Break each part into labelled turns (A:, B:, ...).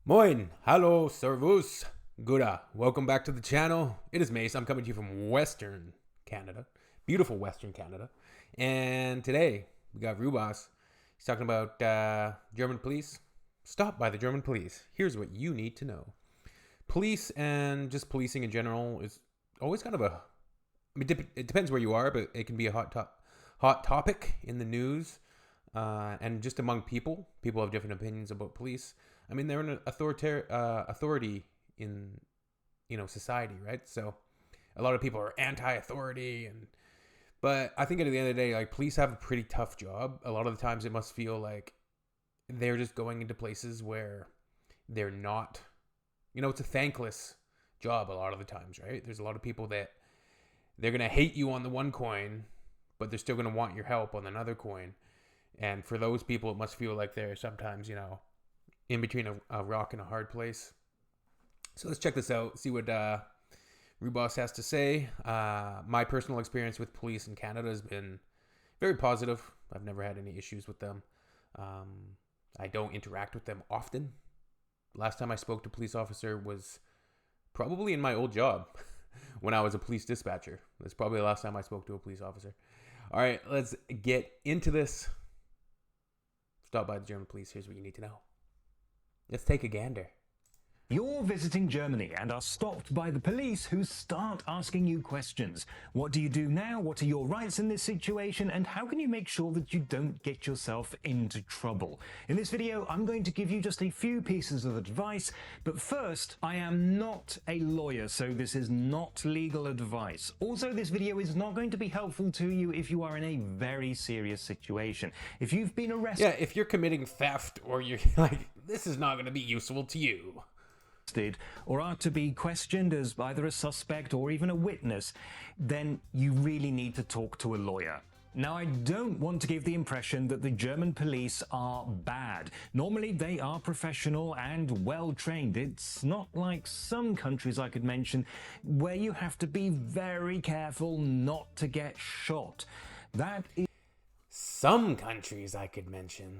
A: Moin, hallo, servus, gura. Welcome back to the channel. It is Mace. I'm coming to you from Western Canada, beautiful Western Canada. And today we got Rubas. He's talking about German police. Stopped by the German police. Here's what you need to know. Police and just policing in general is always kind of it depends where you are, but it can be a hot topic in the news and just among people. People have different opinions about police. I mean, they're an authority in, society, right? So a lot of people are anti-authority, but I think at the end of the day, like, police have a pretty tough job. A lot of the times it must feel like they're just going into places where they're not, it's a thankless job a lot of the times, right? There's a lot of people that they're going to hate you on the one coin, but they're still going to want your help on another coin. And for those people, it must feel like they're sometimes, in between a rock and a hard place. So let's check this out, see what Rubas has to say. My personal experience with police in Canada has been very positive. I've never had any issues with them. I don't interact with them often. Last time I spoke to a police officer was probably in my old job when I was a police dispatcher. That's probably the last time I spoke to a police officer. All right, let's get into this. Stop by the German police. Here's what you need to know. Let's take a gander.
B: You're visiting Germany and are stopped by the police who start asking you questions. What do you do now? What are your rights in this situation? And how can you make sure that you don't get yourself into trouble? In this video, I'm going to give you just a few pieces of advice. But first, I am not a lawyer, so this is not legal advice. Also, this video is not going to be helpful to you if you are in a very serious situation. If you've been arrested...
A: Yeah, if you're committing theft or you're like, this is not going to be useful to you,
B: or are to be questioned as either a suspect or even a witness, then you really need to talk to a lawyer. Now, I don't want to give the impression that the German police are bad. Normally, they are professional and well-trained. It's not like some countries I could mention where you have to be very careful not to get shot. That is...
A: Some countries I could mention.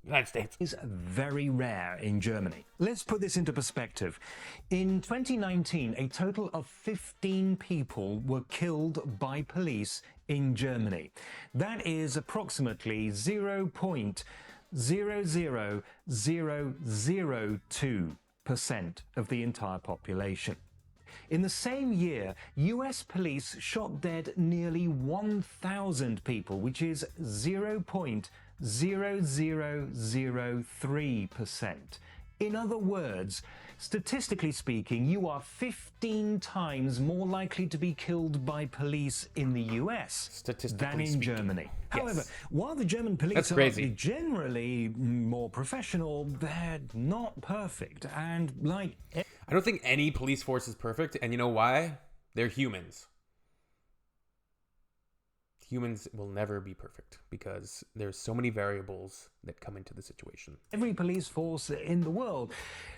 A: United States
B: is very rare in Germany. Let's put this into perspective. In 2019, a total of 15 people were killed by police in Germany. That is approximately 0.00002% of the entire population. In the same year, US police shot dead nearly 1,000 people, which is 0.0003%. In other words, statistically speaking, you are 15 times more likely to be killed by police in the US than in Germany. However, while the German police are generally more professional, they're not perfect. And like...
A: I don't think any police force is perfect. And you know why? They're humans. Humans will never be perfect because there's so many variables that come into the situation.
B: Every police force in the world,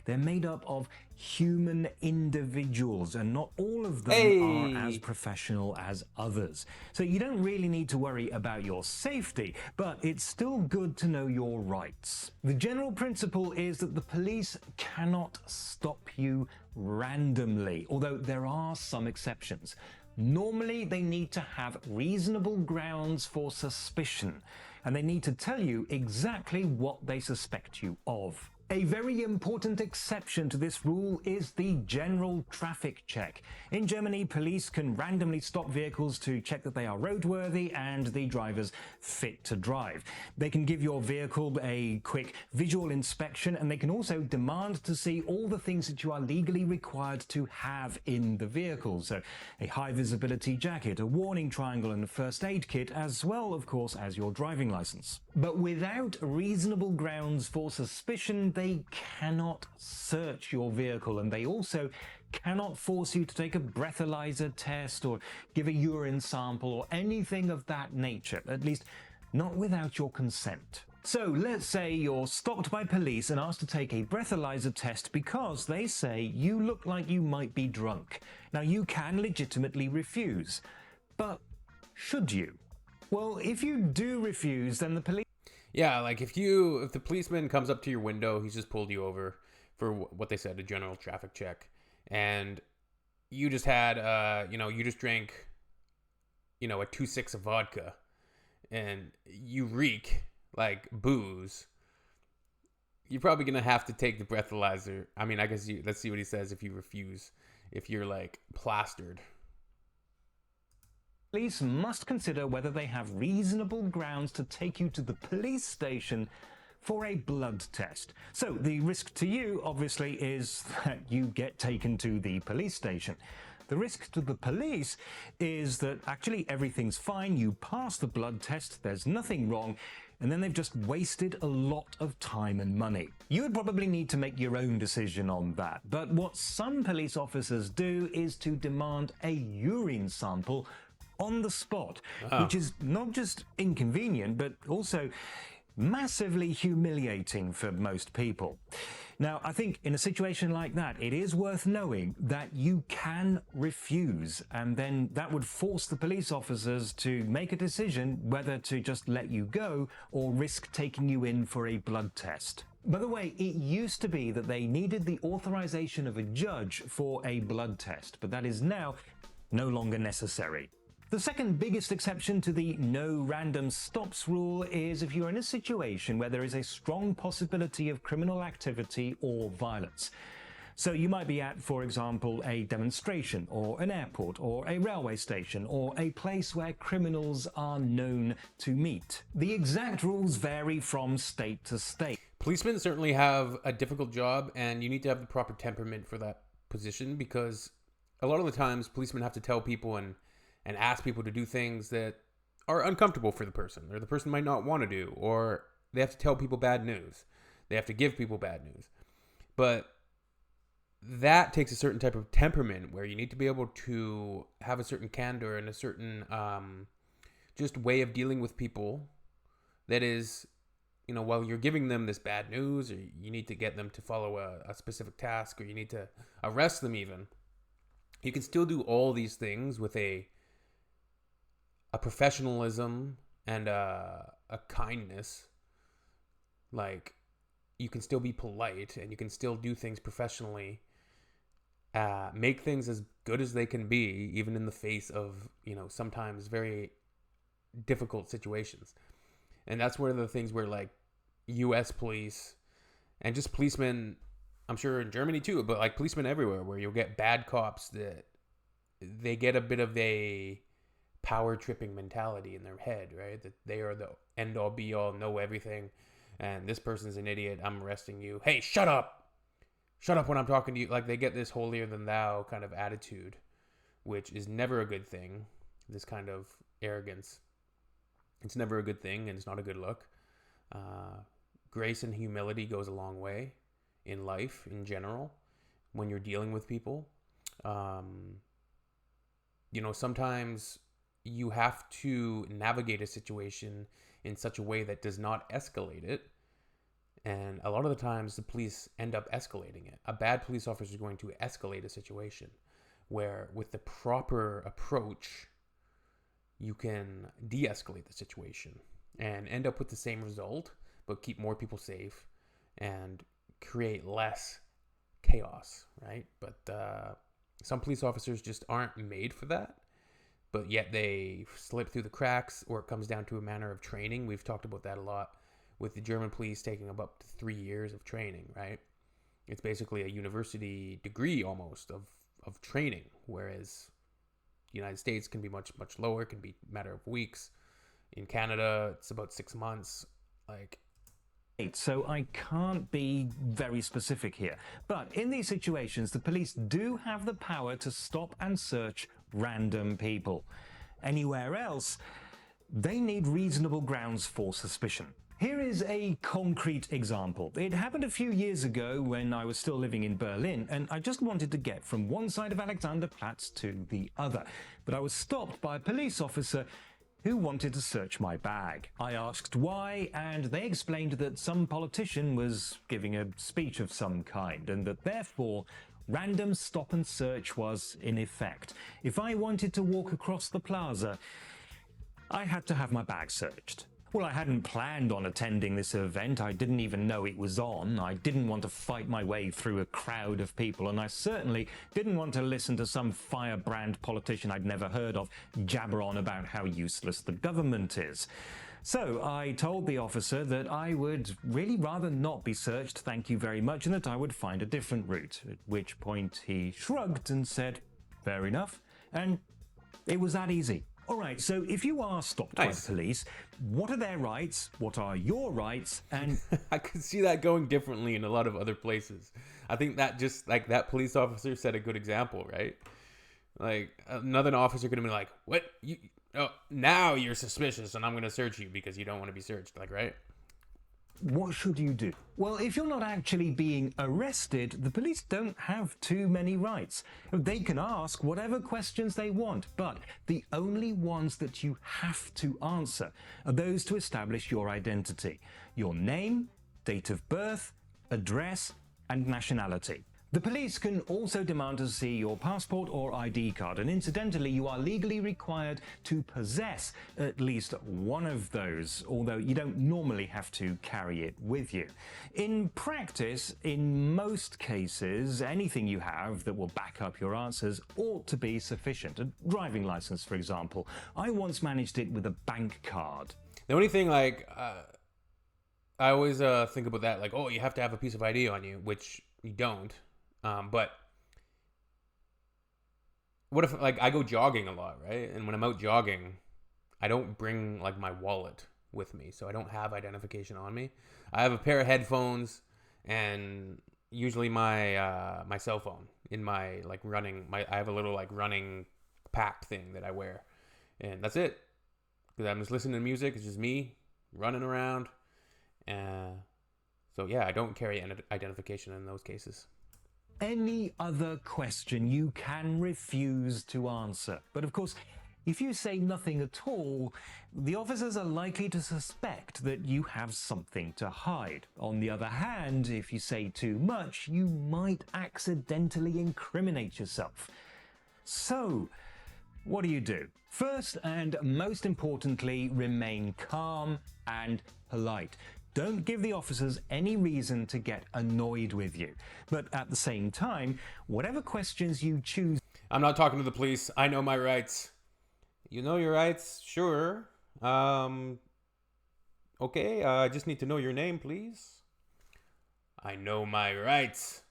B: they're made up of human individuals, and not all of them are as professional as others. So you don't really need to worry about your safety, but it's still good to know your rights. The general principle is that the police cannot stop you randomly, although there are some exceptions. Normally, they need to have reasonable grounds for suspicion, and they need to tell you exactly what they suspect you of. A very important exception to this rule is the general traffic check. In Germany, police can randomly stop vehicles to check that they are roadworthy and the drivers fit to drive. They can give your vehicle a quick visual inspection, and they can also demand to see all the things that you are legally required to have in the vehicle. So a high visibility jacket, a warning triangle, and a first aid kit, as well, of course, as your driving license. But without reasonable grounds for suspicion, they cannot search your vehicle, and they also cannot force you to take a breathalyzer test or give a urine sample or anything of that nature, at least not without your consent. So let's say you're stopped by police and asked to take a breathalyzer test because they say you look like you might be drunk. Now, you can legitimately refuse, but should you? Well, if you do refuse, then the police...
A: Yeah, like if the policeman comes up to your window, he's just pulled you over for what they said, a general traffic check, and you just had you just drank a 2.6 of vodka, and you reek like booze. You're probably gonna have to take the breathalyzer. I mean, I guess let's see what he says if you refuse, if you're like plastered.
B: Police must consider whether they have reasonable grounds to take you to the police station for a blood test. So the risk to you, obviously, is that you get taken to the police station. The risk to the police is that actually everything's fine, you pass the blood test, there's nothing wrong, and then they've just wasted a lot of time and money. You would probably need to make your own decision on that, but what some police officers do is to demand a urine sample on the spot, which is not just inconvenient, but also massively humiliating for most people. Now, I think in a situation like that, it is worth knowing that you can refuse, and then that would force the police officers to make a decision whether to just let you go or risk taking you in for a blood test. By the way, it used to be that they needed the authorization of a judge for a blood test, but that is now no longer necessary. The second biggest exception to the no random stops rule is if you're in a situation where there is a strong possibility of criminal activity or violence. So you might be at, for example, a demonstration or an airport or a railway station or a place where criminals are known to meet. The exact rules vary from state to state.
A: Policemen certainly have a difficult job, and you need to have the proper temperament for that position, because a lot of the times policemen have to tell people and ask people to do things that are uncomfortable for the person, or the person might not want to do, or they have to tell people bad news. They have to give people bad news. But that takes a certain type of temperament where you need to be able to have a certain candor and a certain just way of dealing with people that is, while you're giving them this bad news, or you need to get them to follow a specific task, or you need to arrest them even, you can still do all these things with a professionalism and a kindness. Like, you can still be polite, and you can still do things professionally, make things as good as they can be, even in the face of, sometimes very difficult situations. And that's one of the things where, like, US police and just policemen, I'm sure in Germany too, but like policemen everywhere, where you'll get bad cops that they get a bit of a power tripping mentality in their head, right? That they are the end all be all, know everything, and this person's an idiot, I'm arresting you. Hey, shut up when I'm talking to you. Like, they get this holier than thou kind of attitude, which is never a good thing. This kind of arrogance, it's never a good thing, and it's not a good look. Grace and humility goes a long way in life in general when you're dealing with people. Sometimes you have to navigate a situation in such a way that does not escalate it. And a lot of the times the police end up escalating it. A bad police officer is going to escalate a situation, where with the proper approach, you can de-escalate the situation and end up with the same result, but keep more people safe and create less chaos, right? But some police officers just aren't made for that, but yet they slip through the cracks, or it comes down to a manner of training. We've talked about that a lot, with the German police taking up to 3 years of training, right? It's basically a university degree almost of training, whereas the United States can be much, much lower. It can be a matter of weeks. In Canada, it's about 6 months.
B: So I can't be very specific here. But in these situations, the police do have the power to stop and search random people. Anywhere else, they need reasonable grounds for suspicion. Here is a concrete example. It happened a few years ago when I was still living in Berlin, and I just wanted to get from one side of Alexanderplatz to the other. But I was stopped by a police officer who wanted to search my bag. I asked why, and they explained that some politician was giving a speech of some kind, and that therefore random stop and search was in effect. If I wanted to walk across the plaza, I had to have my bag searched. Well, I hadn't planned on attending this event. I didn't even know it was on. I didn't want to fight my way through a crowd of people, and I certainly didn't want to listen to some firebrand politician I'd never heard of jabber on about how useless the government is. So I told the officer that I would really rather not be searched, thank you very much, and that I would find a different route, at which point he shrugged and said, fair enough, and it was that easy. All right, so if you are stopped by the police, what are their rights? What are your rights? And
A: I could see that going differently in a lot of other places. I think that just like that police officer set a good example, right? Like another officer could have been like, "What? Now you're suspicious, and I'm going to search you because you don't want to be searched." Like, right?
B: What should you do? Well, if you're not actually being arrested, the police don't have too many rights. They can ask whatever questions they want, but the only ones that you have to answer are those to establish your identity: your name, date of birth, address, and nationality. The police can also demand to see your passport or ID card, and incidentally, you are legally required to possess at least one of those, although you don't normally have to carry it with you. In practice, in most cases, anything you have that will back up your answers ought to be sufficient. A driving license, for example. I once managed it with a bank card.
A: The only thing, like, I always think about that, like, oh, you have to have a piece of ID on you, which you don't. But what if, like, I go jogging a lot, right? And when I'm out jogging, I don't bring, like, my wallet with me, so I don't have identification on me. I have a pair of headphones and usually my my cell phone in my, like, I have a little, like, running pack thing that I wear, and that's it. Because I'm just listening to music. It's just me running around. So yeah, I don't carry identification in those cases.
B: Any other question you can refuse to answer. But of course, if you say nothing at all, the officers are likely to suspect that you have something to hide. On the other hand, if you say too much, you might accidentally incriminate yourself. So, what do? First and most importantly, remain calm and polite. Don't give the officers any reason to get annoyed with you. But at the same time, whatever questions you choose...
A: I'm not talking to the police. I know my rights. You know your rights? Sure. Okay, I just need to know your name, please. I know my rights.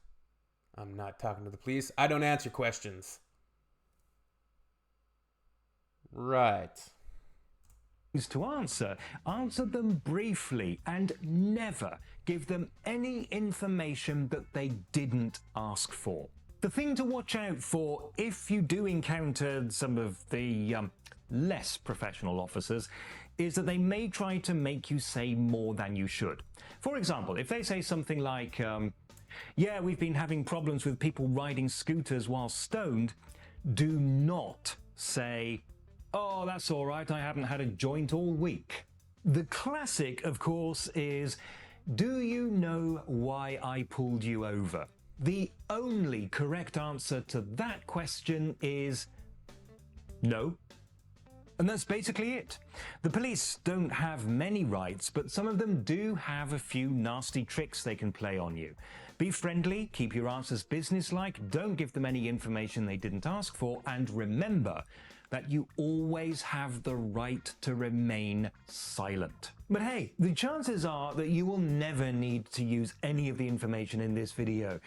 A: I'm not talking to the police. I don't answer questions. Right.
B: To answer them briefly and never give them any information that they didn't ask for. The thing to watch out for if you do encounter some of the less professional officers is that they may try to make you say more than you should. For example, if they say something like, yeah, we've been having problems with people riding scooters while stoned, do not say, oh, that's all right, I haven't had a joint all week. The classic, of course, is, do you know why I pulled you over? The only correct answer to that question is no. And that's basically it. The police don't have many rights, but some of them do have a few nasty tricks they can play on you. Be friendly, keep your answers businesslike, don't give them any information they didn't ask for, and remember that you always have the right to remain silent. But hey, the chances are that you will never need to use any of the information in this video.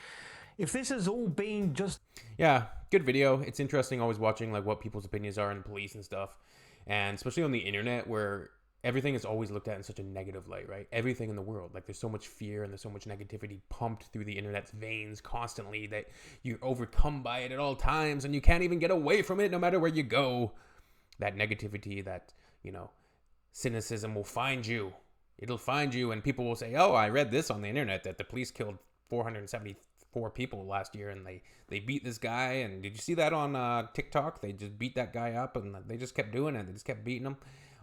B: If this has all been just...
A: Yeah, good video. It's interesting always watching like what people's opinions are in police and stuff. And especially on the internet where everything is always looked at in such a negative light, right? Everything in the world. Like there's so much fear and there's so much negativity pumped through the internet's veins constantly that you're overcome by it at all times and you can't even get away from it no matter where you go. That negativity, that, you know, cynicism will find you. It'll find you and people will say, oh, I read this on the internet that the police killed 474 people last year and they beat this guy. And did you see that on TikTok? They just beat that guy up and they just kept doing it. They just kept beating him.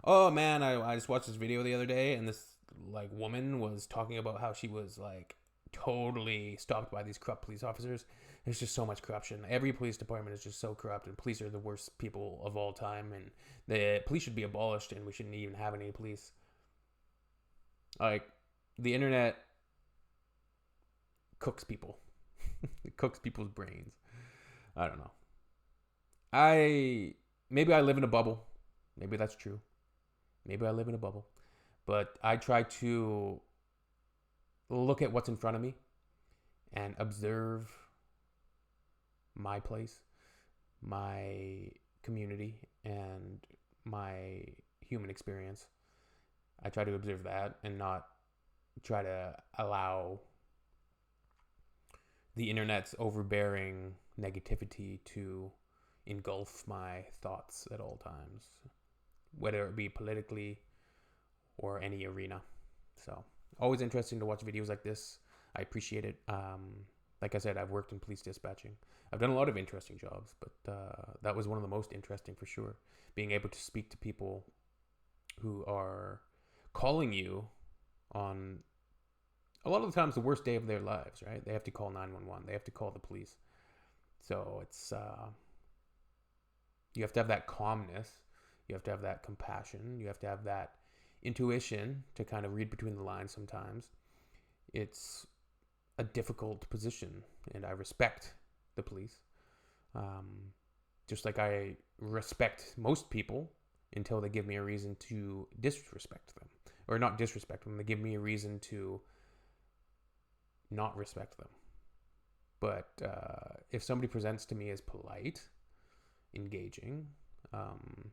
A: Oh man, I just watched this video the other day and this like woman was talking about how she was like totally stopped by these corrupt police officers. There's just so much corruption. Every police department is just so corrupt and police are the worst people of all time and the police should be abolished and we shouldn't even have any police. Like, the internet cooks people. It cooks people's brains. I don't know. Maybe I live in a bubble. Maybe that's true. Maybe I live in a bubble. But I try to look at what's in front of me and observe my place, my community, and my human experience. I try to observe that and not try to allow the internet's overbearing negativity to engulf my thoughts at all times, whether it be politically or any arena. So, always interesting to watch videos like this. I appreciate it. Like I said, I've worked in police dispatching. I've done a lot of interesting jobs, but that was one of the most interesting for sure. Being able to speak to people who are calling you on a lot of the times the worst day of their lives, right? They have to call 911. They have to call the police. So it's you have to have that calmness. You have to have that compassion. You have to have that intuition to kind of read between the lines sometimes. It's a difficult position, and I respect the police. Just like I respect most people until they give me a reason to disrespect them. Or not disrespect them, they give me a reason to not respect them. But if somebody presents to me as polite, engaging, I'm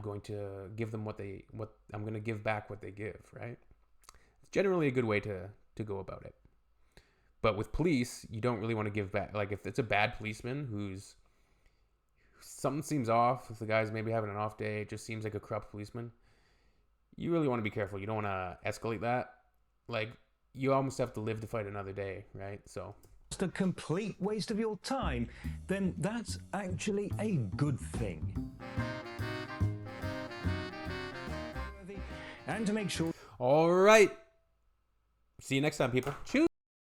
A: going to give them I'm going to give back what they give, right? It's generally a good way to go about it. But with police, you don't really want to give back. Like if it's a bad policeman who's something seems off, if the guy's maybe having an off day, it just seems like a corrupt policeman, you really want to be careful. You don't want to escalate that. Like, you almost have to live to fight another day, right? So
B: just a complete waste of your time, then that's actually a good thing. And to make sure.
A: All right. See you next time, people. Choose.